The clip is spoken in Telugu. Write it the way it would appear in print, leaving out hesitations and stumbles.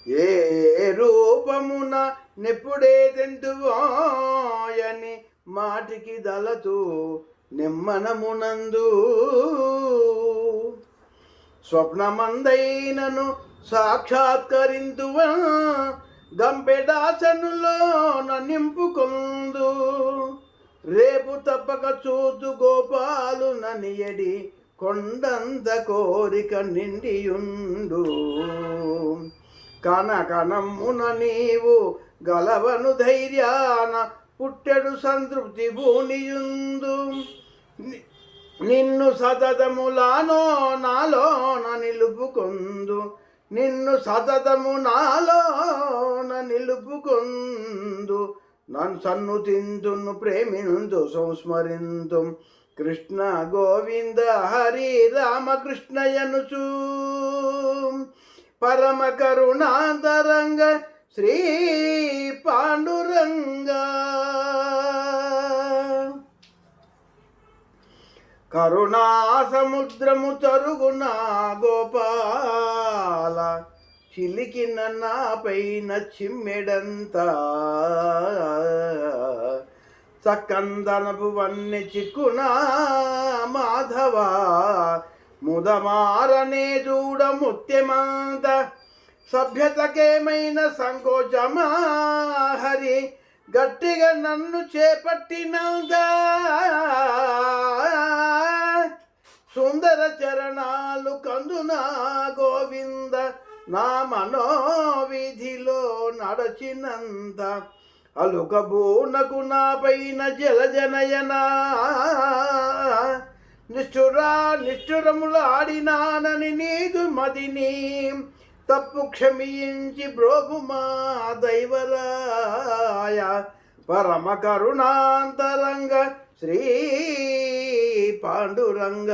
ఏ రూపమున నెప్పుడే తెంతువాయని మాటికి దళతూ నిమ్మనమునందు స్వప్నమందైనను సాక్షాత్కరింతువ గంపెడాసనులో నింపుకొందు రేపు తప్పక చూతు గోపాలు ననియడి కొండంత కోరిక నిండియుండు కనకనమ్మున నీవు గలవను ధైర్యాన పుట్టెడు సంతృప్తి భూనియుందు నిన్ను సతతములానో నాలోన నిలుపుకొందు నిన్ను సతతము నాలోన నిలుపుకొందు నన్ను సన్నుతింతును ప్రేమింతు సంస్మరింతు కృష్ణ గోవింద హరి రామకృష్ణయనుచు పరమ కరుణాంతరంగ శ్రీ పాండురంగ కరుణా సముద్రము తరుగున గోపాల చిలికిన నాపైన చిమ్మెడంత చక్కందనపు వన్నె చిక్కునా మాధవ ముదమారనే చూడ ముత్యమంత సభ్యతకేమైన సంకోచమా హరి గట్టిగా నన్ను చేపట్టినంగా సుందర చరణాలు కందునా గోవింద నా మనోవిధిలో నడచినంత అలుకబూనకు నా పైన జలజనయనా నిష్ఠురములాడినానని నీదు మదిని తప్పు క్షమించి బ్రోభుమా దైవరాయ పరమ కరుణాంతరంగ శ్రీ పాండురంగ